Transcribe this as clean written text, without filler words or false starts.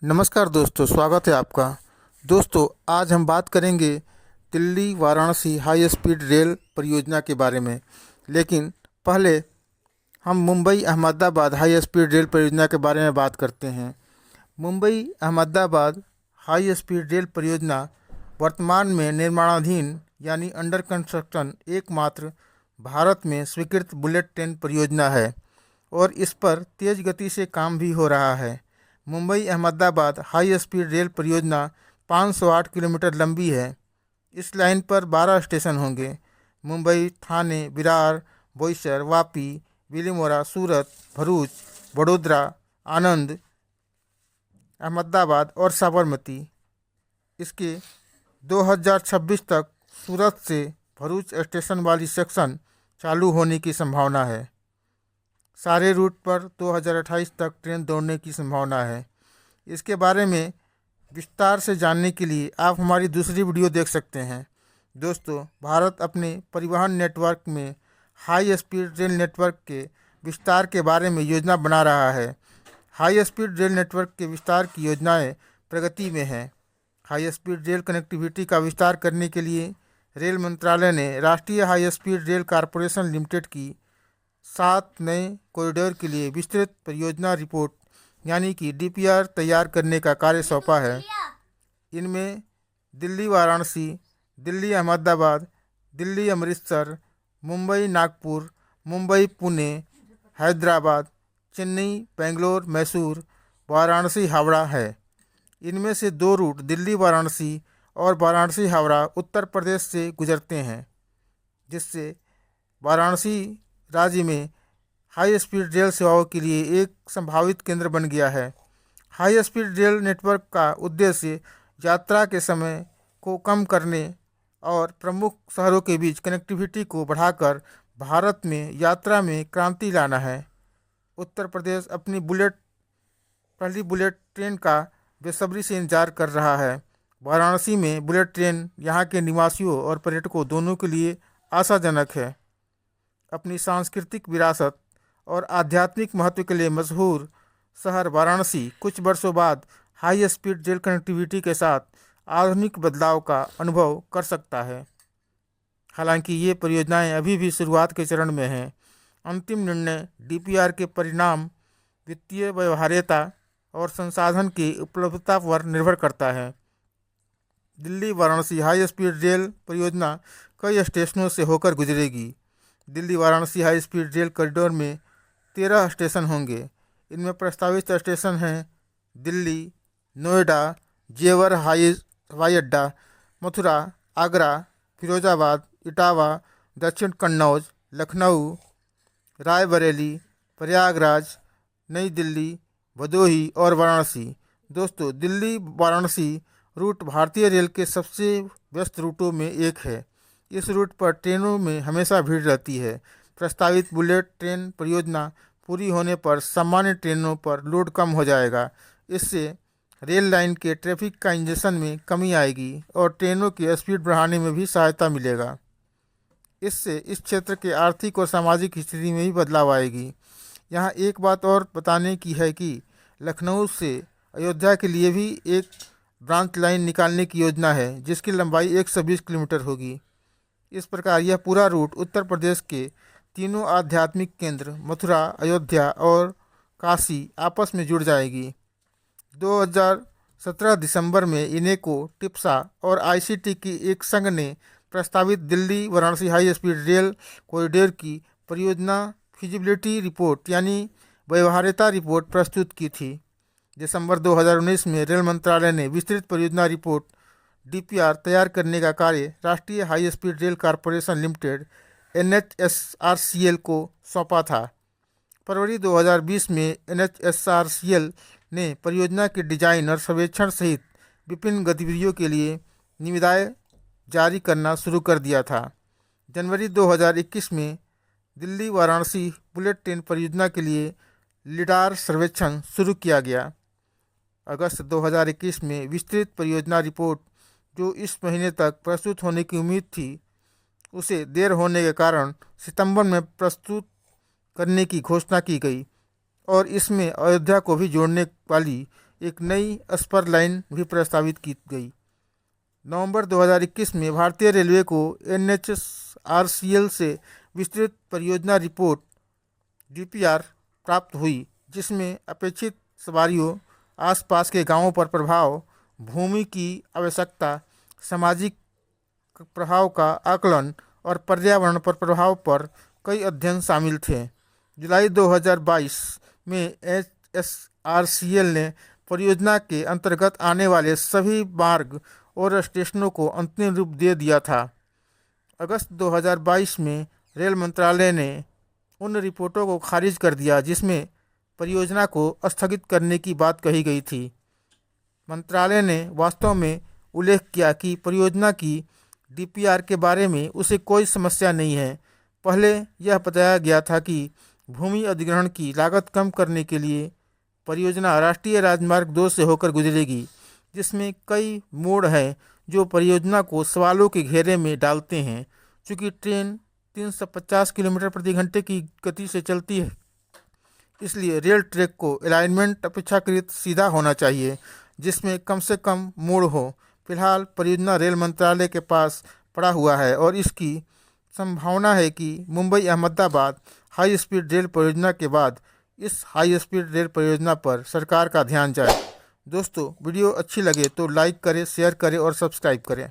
नमस्कार दोस्तों, स्वागत है आपका। दोस्तों, आज हम बात करेंगे Delhi Varanasi high speed rail परियोजना के बारे में। लेकिन पहले हम Mumbai Ahmedabad high speed rail परियोजना के बारे में बात करते हैं। Mumbai Ahmedabad high speed rail परियोजना वर्तमान में निर्माणाधीन यानी अंडर कंस्ट्रक्शन एकमात्र भारत में स्वीकृत बुलेट ट्रेन परियोजना है और इस पर तेज़ गति से काम भी हो रहा है। Mumbai Ahmedabad high speed rail परियोजना 508 किलोमीटर लंबी है। इस लाइन पर 12 स्टेशन होंगे। मुंबई, ठाणे, विरार, बोईसर, वापी, बिलीमोरा, सूरत, भरूच, वडोदरा, आनंद, अहमदाबाद और साबरमती। इसके 2026 तक सूरत से भरूच स्टेशन वाली सेक्शन चालू होने की संभावना है। सारे रूट पर 2028 तक ट्रेन दौड़ने की संभावना है। इसके बारे में विस्तार से जानने के लिए आप हमारी दूसरी वीडियो देख सकते हैं। दोस्तों, भारत अपने परिवहन नेटवर्क में हाई स्पीड रेल नेटवर्क के विस्तार के बारे में योजना बना रहा है। हाई स्पीड रेल नेटवर्क के विस्तार की योजनाएं प्रगति में हैं। हाई स्पीड रेल कनेक्टिविटी का विस्तार करने के लिए रेल मंत्रालय ने राष्ट्रीय high speed rail corporation limited की 7 नए कॉरिडोर के लिए विस्तृत परियोजना रिपोर्ट यानी कि डीपीआर तैयार करने का कार्य सौंपा है। इनमें दिल्ली वाराणसी, दिल्ली अहमदाबाद, दिल्ली अमृतसर, मुंबई नागपुर, मुंबई पुणे, हैदराबाद, चेन्नई बेंगलोर मैसूर, वाराणसी हावड़ा है। इनमें से 2 रूट दिल्ली वाराणसी और वाराणसी हावड़ा उत्तर प्रदेश से गुजरते हैं, जिससे वाराणसी राज्य में हाई स्पीड रेल सेवाओं के लिए एक संभावित केंद्र बन गया है। हाई स्पीड रेल नेटवर्क का उद्देश्य यात्रा के समय को कम करने और प्रमुख शहरों के बीच कनेक्टिविटी को बढ़ाकर भारत में यात्रा में क्रांति लाना है। उत्तर प्रदेश अपनी पहली बुलेट ट्रेन का बेसब्री से इंतजार कर रहा है। वाराणसी में बुलेट ट्रेन यहाँ के निवासियों और पर्यटकों दोनों के लिए आशाजनक है। अपनी सांस्कृतिक विरासत और आध्यात्मिक महत्व के लिए मशहूर शहर वाराणसी कुछ वर्षों बाद हाई स्पीड रेल कनेक्टिविटी के साथ आधुनिक बदलाव का अनुभव कर सकता है। हालांकि ये परियोजनाएं अभी भी शुरुआत के चरण में हैं। अंतिम निर्णय डीपीआर के परिणाम, वित्तीय व्यवहार्यता और संसाधन की उपलब्धता पर निर्भर करता है। Delhi Varanasi high speed rail परियोजना कई स्टेशनों से होकर गुजरेगी। Delhi Varanasi high speed rail corridor में 13 स्टेशन होंगे। इनमें प्रस्तावित स्टेशन हैं दिल्ली, नोएडा, जेवर हवाई अड्डा, मथुरा, आगरा, फिरोजाबाद, इटावा, दक्षिण कन्नौज, लखनऊ, रायबरेली, प्रयागराज, नई दिल्ली, भदोही और वाराणसी। दोस्तों, दिल्ली वाराणसी रूट भारतीय रेल के सबसे व्यस्त रूटों में एक है। इस रूट पर ट्रेनों में हमेशा भीड़ रहती है। प्रस्तावित बुलेट ट्रेन परियोजना पूरी होने पर सामान्य ट्रेनों पर लोड कम हो जाएगा। इससे रेल लाइन के ट्रैफिक का इंजेक्शन में कमी आएगी और ट्रेनों की स्पीड बढ़ाने में भी सहायता मिलेगा। इससे इस क्षेत्र के आर्थिक और सामाजिक स्थिति में भी बदलाव आएगी। यहाँ एक बात और बताने की है कि लखनऊ से अयोध्या के लिए भी एक ब्रांच लाइन निकालने की योजना है, जिसकी लंबाई 120 किलोमीटर होगी। इस प्रकार यह पूरा रूट उत्तर प्रदेश के तीनों आध्यात्मिक केंद्र मथुरा, अयोध्या और काशी आपस में जुड़ जाएगी। 2017 दिसंबर में इनेको, टिप्सा और आईसीटी की एक संघ ने प्रस्तावित Delhi Varanasi high speed rail corridor की परियोजना फिजिबिलिटी रिपोर्ट यानी व्यवहार्यता रिपोर्ट प्रस्तुत की थी। दिसंबर 2019 में रेल मंत्रालय ने विस्तृत परियोजना रिपोर्ट डीपीआर तैयार करने का कार्य राष्ट्रीय high speed rail corporation limited NHSRCL को सौंपा था। फरवरी 2020 में एनएचएसआरसीएल ने परियोजना के डिजाइन और सर्वेक्षण सहित विभिन्न गतिविधियों के लिए निविदाएं जारी करना शुरू कर दिया था। जनवरी 2021 में दिल्ली वाराणसी बुलेट ट्रेन परियोजना के लिए लिडार सर्वेक्षण शुरू किया गया। अगस्त 2021 में विस्तृत परियोजना रिपोर्ट, जो इस महीने तक प्रस्तुत होने की उम्मीद थी, उसे देर होने के कारण सितंबर में प्रस्तुत करने की घोषणा की गई और इसमें अयोध्या को भी जोड़ने वाली एक नई स्पर लाइन भी प्रस्तावित की गई। नवंबर 2021 में भारतीय रेलवे को NHRCL से विस्तृत परियोजना रिपोर्ट DPR प्राप्त हुई, जिसमें अपेक्षित सवारियों, आसपास के गांवों पर प्रभाव, भूमि की आवश्यकता, सामाजिक प्रभाव का आकलन और पर्यावरण पर प्रभाव पर कई अध्ययन शामिल थे। जुलाई 2022 में NHRCL ने परियोजना के अंतर्गत आने वाले सभी मार्ग और स्टेशनों को अंतिम रूप दे दिया था। अगस्त 2022 में रेल मंत्रालय ने उन रिपोर्टों को खारिज कर दिया जिसमें परियोजना को स्थगित करने की बात कही गई थी। मंत्रालय ने वास्तव में उल्लेख किया कि परियोजना की DPR के बारे में उसे कोई समस्या नहीं है। पहले यह बताया गया था कि भूमि अधिग्रहण की लागत कम करने के लिए परियोजना राष्ट्रीय राजमार्ग 2 से होकर गुजरेगी, जिसमें कई मोड़ हैं जो परियोजना को सवालों के घेरे में डालते हैं। चूँकि ट्रेन 350 किलोमीटर प्रति घंटे की गति से चलती है, इसलिए रेल ट्रैक को अलाइनमेंट अपेक्षाकृत सीधा होना चाहिए, जिसमें कम से कम मोड़ हो। फिलहाल परियोजना रेल मंत्रालय के पास पड़ा हुआ है और इसकी संभावना है कि Mumbai Ahmedabad high speed rail परियोजना के बाद इस हाई स्पीड रेल परियोजना पर सरकार का ध्यान जाए। दोस्तों, वीडियो अच्छी लगे तो लाइक करें, शेयर करें और सब्सक्राइब करें।